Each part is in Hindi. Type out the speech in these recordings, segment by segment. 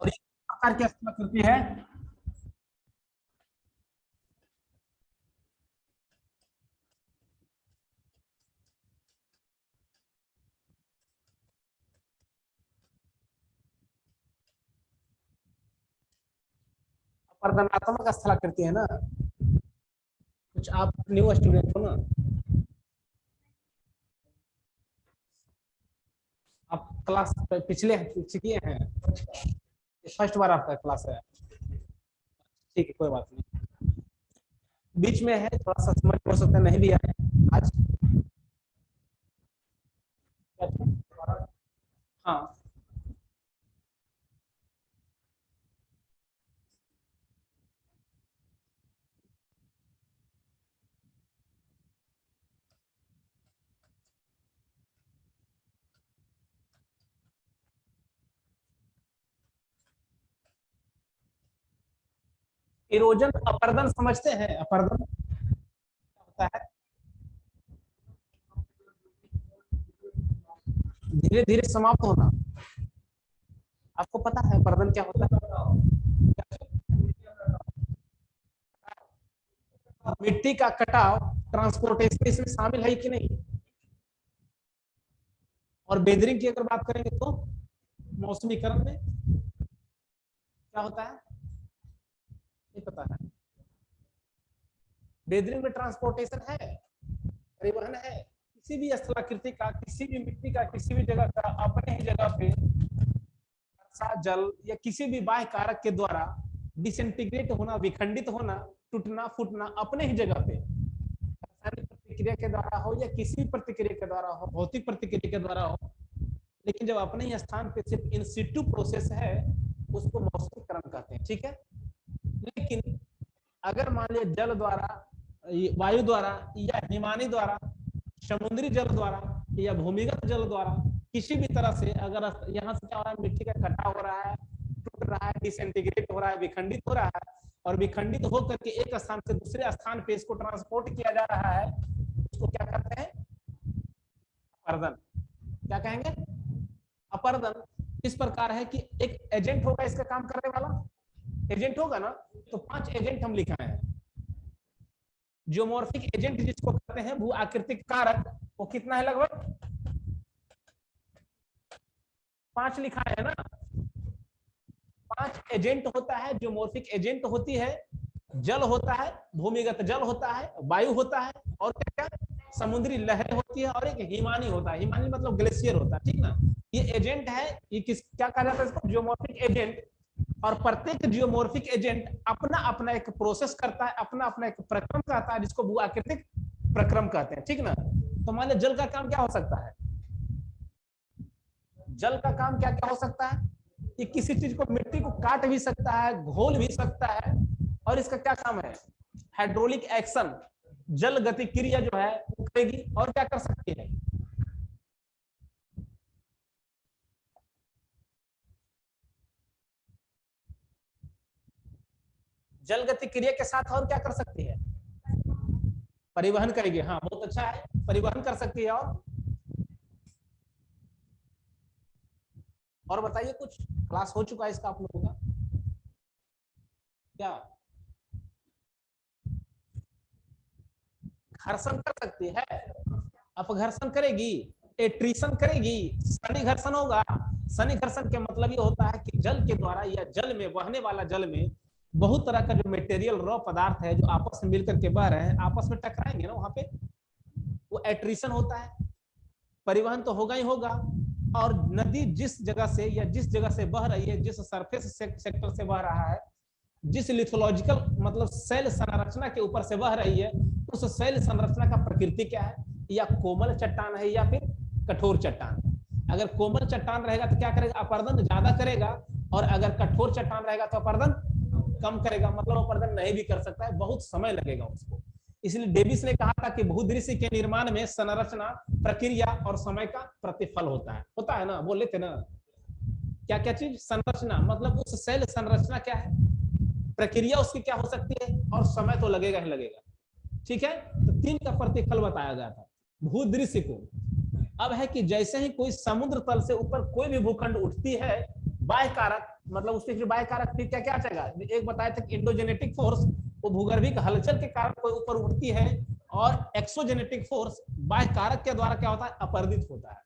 और ये प्रकार की स्थलाकृति है। अपर्दनात्मक स्थलाकृति है ना। कुछ आप न्यू स्टूडेंट हो ना, आप क्लास पिछले किए हैं, फर्स्ट बार आपका क्लास है। ठीक है, कोई बात नहीं, बीच में है, थोड़ा सा समझ हो सकता है नहीं भी आए आज। हाँ, इरोजन अपर्दन समझते हैं? अपर्दन होता है धीरे धीरे समाप्त होना। आपको पता है अपर्दन क्या होता है? मिट्टी का कटाव, ट्रांसपोर्टेशन इसमें शामिल है कि नहीं? और बेदरिंग की अगर बात करेंगे तो मौसमीकरण में क्या होता है, नहीं पता है? बेदरिंग में ट्रांसपोर्टेशन है, परिवहन है। किसी भी स्थलाकृति का, किसी भी मिट्टी का, किसी भी जगह का अपने ही जगह पे वर्षा जल या किसी भी बाह्य कारक के द्वारा डिसइंटीग्रेट होना, विखंडित होना, टूटना फूटना अपने ही जगह पे रासायनिक प्रतिक्रिया के द्वारा हो या किसी भी प्रतिक्रिया के द्वारा हो, भौतिक प्रतिक्रिया के द्वारा हो, लेकिन जब अपने ही स्थान पे सिर्फ इन सिटू प्रोसेस है उसको मौसमीकरण कहते हैं। ठीक है, लेकिन अगर मान लिया जल द्वारा, वायु द्वारा या हिमानी द्वारा, समुद्री जल द्वारा या भूमिगत जल द्वारा किसी भी तरह से अगर यहाँ से क्या हो रहा है, मिट्टी का कटाव हो रहा है, टूट रहा है, डिसइंटीग्रेट हो रहा है, विखंडित हो रहा है, और विखंडित होकर के एक स्थान से दूसरे स्थान पे इसको ट्रांसपोर्ट किया जा रहा है, उसको क्या कहते हैं? अपर्दन। क्या कहेंगे? अपर्दन। इस प्रकार है कि एक एजेंट होगा इसका काम करने वाला, एजेंट होगा ना, तो 5 एजेंट हम लिखाए हैं। जियोमॉर्फिक एजेंट जिसको कहते हैं, भू आकृतिक कारक, वो कितना है? लगभग 5 लिखा है ना। 5 एजेंट होता है, जियोमॉर्फिक एजेंट होती है, जल होता है, भूमिगत जल होता है, वायु होता है, और क्या क्या, समुद्री लहर होती है, और एक हिमानी होता है। हिमानी मतलब ग्लेशियर होता है, ठीक ना। ये एजेंट है, ये किस क्या कहा जाता है इसको? Geomorphic agent. और प्रत्येक जियोमॉर्फिक एजेंट अपना अपना एक प्रोसेस करता है, अपना अपना एक प्रक्रम करता है, जिसको भू आकृतिक प्रक्रम कहते हैं, ठीक ना। तो मान लीजिए जल का काम क्या हो सकता है? जल का काम क्या क्या हो सकता है? ये किसी चीज को, मिट्टी को काट भी सकता है, घोल भी सकता है, और इसका क्या काम है? हाइड्रोलिक एक्शन, जल गति क्रिया जो है वो करेगी, और क्या कर सकती है? जल गति क्रिया के साथ और क्या कर सकती है? परिवहन करेगी। हाँ, बहुत अच्छा है, परिवहन कर सकती है। और बताइए, कुछ क्लास हो चुका है इसका आप लोगों का क्या? घर्षण कर सकती है, अपघर्षण करेगी, एट्रीशन करेगी, सनि घर्षण होगा। सनि घर्षण के मतलब ये होता है कि जल के द्वारा या जल में, बहने वाला जल में बहुत तरह का जो मटेरियल, रॉ पदार्थ है जो आपस में मिलकर के बह रहे हैं, आपस में टकराएंगे ना वहां पे, वो एट्रीशन होता है। परिवहन तो होगा ही होगा। और नदी जिस जगह से या जिस जगह से बह रही है, जिस सरफेस सेक्टर से बह रहा है, जिस लिथोलॉजिकल मतलब सेल संरचना के ऊपर से बह रही है, उस सेल संरचना का प्रकृति क्या है? या कोमल चट्टान है या फिर कठोर चट्टान। अगर कोमल चट्टान रहेगा तो क्या करेगा? अपर्दन ज्यादा करेगा, और अगर कठोर चट्टान रहेगा तो अपर्दन कम करेगा। मतलब अपर्दन नहीं भी कर सकता है, बहुत समय लगेगा उसको। इसलिए डेविस ने कहा था कि भूदृश्य के निर्माण में संरचना, प्रक्रिया और समय का प्रतिफल होता है ना, बोले थे ना। क्या क्या चीज? संरचना मतलब उस सेल संरचना क्या है, प्रक्रिया उसकी क्या हो सकती है, और समय तो लगेगा ही लगेगा। ठीक है, तो 3 का प्रतिफल बताया गया था भूदृश्य को। अब है कि जैसे ही कोई समुद्र तल से ऊपर कोई भी भूखंड उठती है, बाह्य कारक, मतलब उसके फिर बाह्य कारक फिर क्या क्या आ जाएगा। एक बताया था कि इंडोजेनेटिक फोर्स वो भूगर्भिक हलचल के कारण कोई ऊपर उठती है, और एक्सोजेनेटिक फोर्स बाह्य कारक के द्वारा क्या होता है, अपरदित होता है।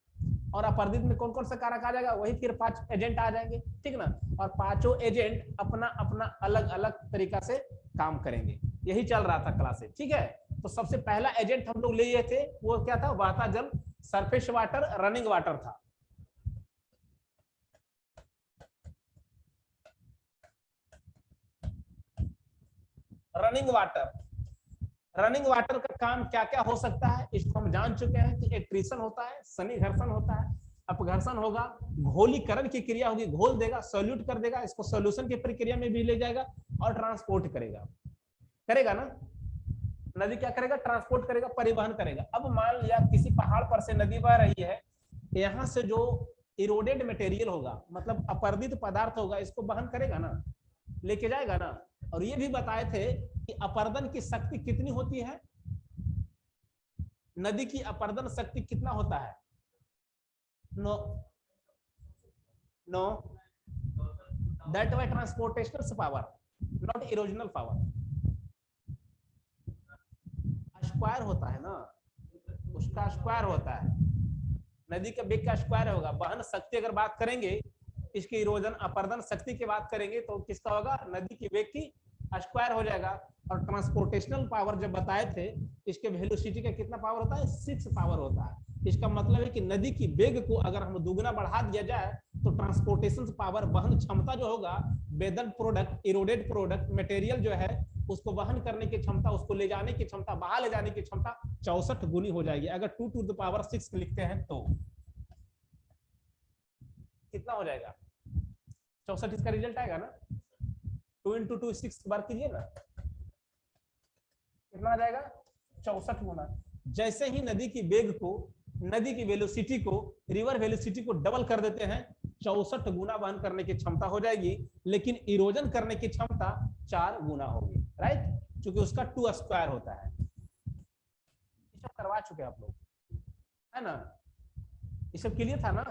और अपरदित में कौन कौन सा कारक आ जाएगा, वही फिर 5 एजेंट आ जाएंगे, ठीक ना। और पांचों एजेंट अपना अपना अलग अलग तरीका से काम करेंगे। यही चल रहा था क्लास में, ठीक है। तो सबसे पहला एजेंट हम लोग लिए थे वो क्या था, बहता जल, सरफेस वाटर, रनिंग वाटर था। रनिंग वाटर, रनिंग वाटर का काम क्या क्या हो सकता है इसको हम जान चुके हैं कि एक्ट्रीशन होता है, सनी घर्षण होता है, अपघर्षण होगा, घोलीकरण की क्रिया होगी, घोल देगा, सोल्यूट कर देगा, इसको सोल्यूशन की प्रक्रिया में भी ले जाएगा, और ट्रांसपोर्ट करेगा, करेगा ना। नदी क्या करेगा, ट्रांसपोर्ट करेगा, परिवहन करेगा। अब मान लिया किसी पहाड़ पर से नदी बह रही है, यहाँ से जो इरोडेड मटेरियल होगा, मतलब अपरदित पदार्थ होगा, इसको वहन करेगा ना, लेके जाएगा ना। और ये भी बताए थे कि अपर्दन की शक्ति कितनी होती है, नदी की अपर्दन शक्ति कितना होता है, no no that why transportational power not erosional power, square होता है ना, उसका स्क्वायर होता है, नदी के वेग का स्क्वायर होगा। वहन शक्ति अगर बात करेंगे, इसकी इरोजन अपर्दन शक्ति की बात करेंगे तो किसका होगा, नदी की वेग की स्क्वायर हो जाएगा। और ट्रांसपोर्टेशनल पावर जब बताए थे, इसके वेलोसिटी का कितना पावर होता है, 6 पावर होता है। इसका मतलब है कि नदी की वेग को अगर हम दुगुना बढ़ा दिया जाए तो ट्रांसपोर्टेशन पावर, वहन क्षमता जो होगा, weather product, eroded product, material जो है उसको वहन करने की क्षमता, उसको ले जाने की क्षमता, बाहर ले जाने की क्षमता 64 गुनी हो जाएगी। अगर 2 टू द पावर 6 लिखते हैं तो कितना हो जाएगा, 64 इसका रिजल्ट आएगा ना। 2 इंटू 2 6 बार कीजिए ना, कितना आ जाएगा, 64 गुना। जैसे ही नदी की वेग को, नदी की वेलोसिटी को, रिवर वेलोसिटी को डबल कर देते हैं, 64 गुना वहन करने की क्षमता हो जाएगी, लेकिन इरोजन करने की क्षमता 4 गुना होगी, राइट, क्योंकि उसका 2 स्क्वायर होता है। ये सब करवा चुके आप लोग, है ना, ये सब क्लियर था ना।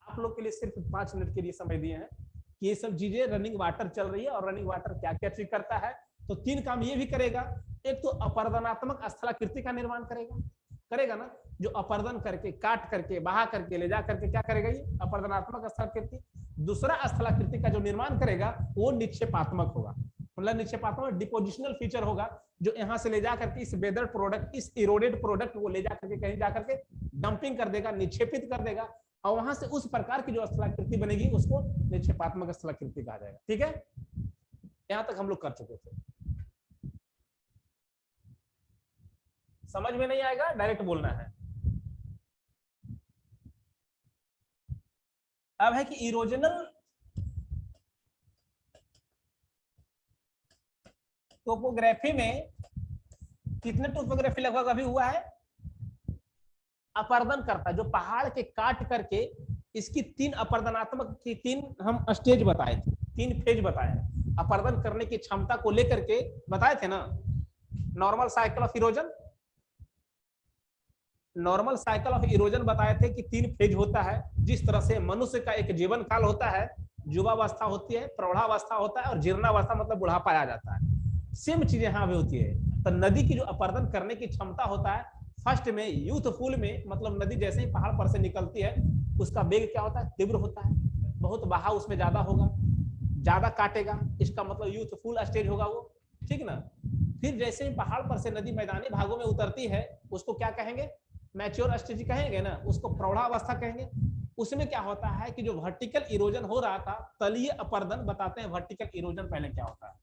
आप लोग के लिए सिर्फ 5 मिनट के लिए समय दिए हैं कि ये सब चीजें, रनिंग वाटर चल रही है और रनिंग वाटर क्या क्या चीज करता है। तो 3 काम ये भी करेगा, एक तो अपर्दनात्मक स्थलाकृति का निर्माण करेगा, करेगा ना, जो अपर्दन करके, काट करके, बहा करके, ले जा करके क्या करेगा, ये अपर्दनात्मक स्थलाकृति। दूसरा स्थलाकृति का जो निर्माण करेगा वो निक्षेपात्मक होगा, मतलब निक्षेपात्मक डिपोजिशनल फीचर होगा, जो यहाँ से ले जा करके इस वेदर प्रोडक्ट, इस इरोडेड प्रोडक्ट को ले जा करके कहीं जा करके डंपिंग कर देगा, निक्षेपित कर देगा, और वहां से उस प्रकार की जो स्थलाकृति बनेगी उसको निक्षेपात्मक स्थलाकृति कहा जाएगा। ठीक है, यहां तक हम लोग कर चुके थे। समझ में नहीं आएगा डायरेक्ट बोलना है। अब है कि इरोजनल टोपोग्राफी में कितने टोपोग्राफी लगभग अभी हुआ है, अपर्दन करता, जो पहाड़ के काट करके इसकी 3 अपर्दनात्मक की 3 हम स्टेज बताए थे, 3 फेज बताए, अपर्दन करने की क्षमता को लेकर के बताए थे ना। Normal cycle of erosion, normal cycle of erosion बताए थे कि 3 फेज होता है। जिस तरह से मनुष्य का एक जीवन काल होता है, युवावस्था होती है, प्रौढ़ावस्था होता है, और जीर्णावस्था मतलब बुढ़ापा आ जाता है, सेम चीज यहाँ भी होती है। तो नदी की जो अपर्दन करने की क्षमता होता है, फर्स्ट में यूथफुल में, मतलब नदी जैसे ही पहाड़ पर से निकलती है उसका वेग क्या होता है, तीव्र होता है, बहुत बहाव उसमें ज्यादा होगा, ज्यादा काटेगा, इसका मतलब यूथफुल स्टेज होगा वो, ठीक ना। फिर जैसे ही पहाड़ पर से नदी मैदानी भागों में उतरती है उसको क्या कहेंगे, मैच्योर स्टेज कहेंगे ना, उसको प्रौढ़ावस्था कहेंगे। उसमें क्या होता है कि जो वर्टिकल इरोजन हो रहा था, तलीय अपर्दन बताते हैं वर्टिकल इरोजन पहले क्या होता है।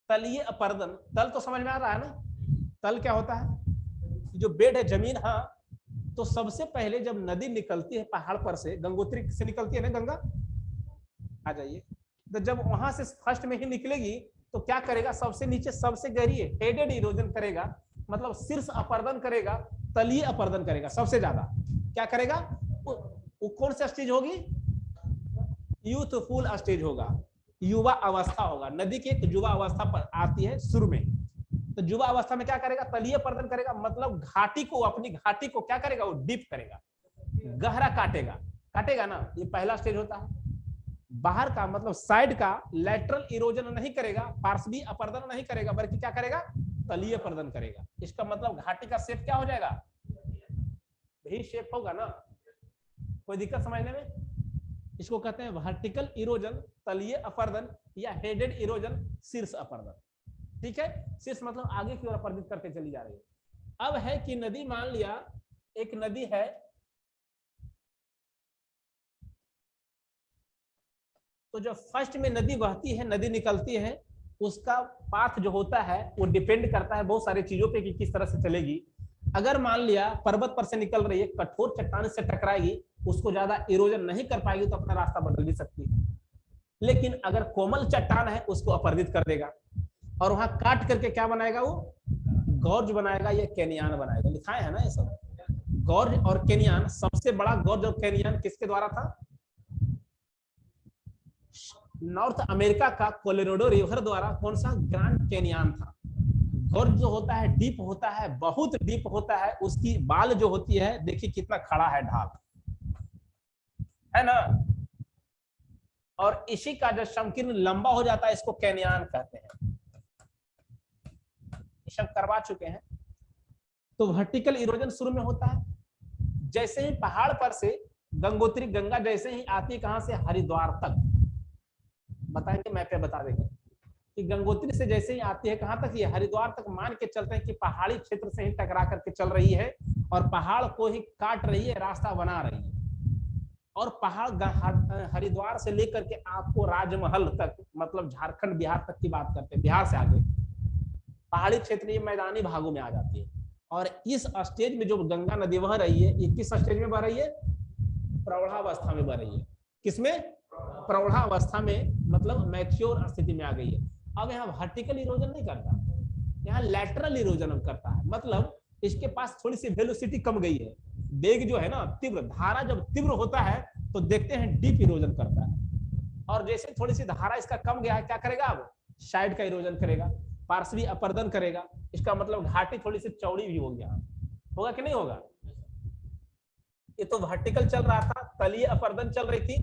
तलीय अपर्दन, तल तो समझ में आ रहा है ना, तल क्या होता है, जो बेड है जमीन, हाँ। तो सबसे पहले जब नदी निकलती है पहाड़ पर से, गंगोत्री से निकलती है ना गंगा, आ जाइए, तो जब वहां से फर्स्ट में ही निकलेगी तो क्या करेगा, सबसे नीचे सबसे गहरी हेडेड इरोजन करेगा, मतलब शीर्ष अपर्दन करेगा, तलीय अपर्दन करेगा सबसे ज्यादा। क्या करेगा, वो कौन सा स्टेज होगी, यूथफुल स्टेज होगा, युवा अवस्था होगा। नदी की एक युवा अवस्था पर आती है शुरू में, तो युवा अवस्था में क्या करेगा, तलीय अपर्दन करेगा, मतलब घाटी को, अपनी घाटी को क्या करेगा, वो डीप करेगा, गहरा काटेगा, काटेगा ना, ये पहला स्टेज होता है। बाहर का मतलब साइड का लैटरल इरोजन नहीं करेगा, पार्श्वीय अपर्दन नहीं करेगा, बल्कि क्या करेगा, तलीय अपर्दन करेगा। इसका मतलब घाटी का शेप क्या हो जाएगा, भी शेप होगा ना, कोई दिक्कत समझने में। इसको कहते हैं वर्टिकल इरोजन, तलीय अपर्दन, या हेडेड इरोजन, शीर्ष अपर्दन। ठीक है, शीर्ष मतलब आगे की ओर अपर्दित करके चली जा रही है। अब है कि नदी, मान लिया एक नदी है, तो जो फर्स्ट में नदी बहती है, नदी निकलती है, उसका पाथ जो होता है वो डिपेंड करता है बहुत सारी चीजों पे कि किस तरह से चलेगी। अगर मान लिया पर्वत पर से निकल रही है, कठोर चट्टान से टकराएगी, उसको ज्यादा इरोजन नहीं कर पाएगी, तो अपना रास्ता बदल भी सकती है। लेकिन अगर कोमल चट्टान है, उसको अपर्दित कर देगा, और वहां काट करके क्या बनाएगा, वो गॉर्ज बनाएगा या कैनियन बनाएगा। लिखाए है ना ये सब, गॉर्ज और कैनियन। सबसे बड़ा गॉर्ज और कैनियन किसके द्वारा था, नॉर्थ अमेरिका का कोलोराडो रिवर द्वारा। कौन सा, ग्रैंड कैनियन था। गॉर्ज जो होता है डीप होता है, बहुत डीप होता है, उसकी बाल जो होती है, देखिए कितना खड़ा है ढाल, है ना। और इसी का जो संकीर्ण लंबा हो जाता है, इसको कैनियन कहते हैं। सब करवा चुके हैं। तो वर्टिकल इरोजन शुरू में होता है, जैसे ही पहाड़ पर से गंगोत्री, गंगा जैसे ही आती है कहां से, हरिद्वार तक, बताएंगे मैप पे बता देंगे कि गंगोत्री से जैसे ही आती है कहां तक, ये हरिद्वार तक। मान के चलते हैं कि पहाड़ी क्षेत्र से ही टकरा करके चल रही है, और पहाड़ को ही काट रही है, रास्ता बना रही है। और पहाड़ हरिद्वार से लेकर के आपको राजमहल तक, मतलब झारखंड बिहार तक की बात करते हैं, बिहार से आगे पहाड़ी क्षेत्र ये मैदानी भागों में आ जाती है। और इस स्टेज में जो गंगा नदी बह रही है, ये किस स्टेज में बह रही है, प्रौढ़ावस्था में बह रही है। किसमें, प्रौढ़ावस्था में, मतलब मैच्योर स्थिति में आ गई है। अब यहाँ वर्टिकल इरोजन नहीं करता, यहाँ लैटरल इरोजन करता है। मतलब इसके पास थोड़ी सी वेलोसिटी कम गई है, वेग जो है ना, तीव्र धारा जब तीव्र होता है तो देखते हैं डीप इरोजन करता है। और जैसे थोड़ी सी धारा इसका कम गया है, क्या करेगा, अब साइड का इरोजन करेगा, पार्श्वी अपर्दन करेगा। इसका मतलब घाटी थोड़ी सी चौड़ी भी हो गया, होगा कि नहीं होगा। ये तो वर्टिकल चल रहा था, तलीय अपर्दन चल रही थी,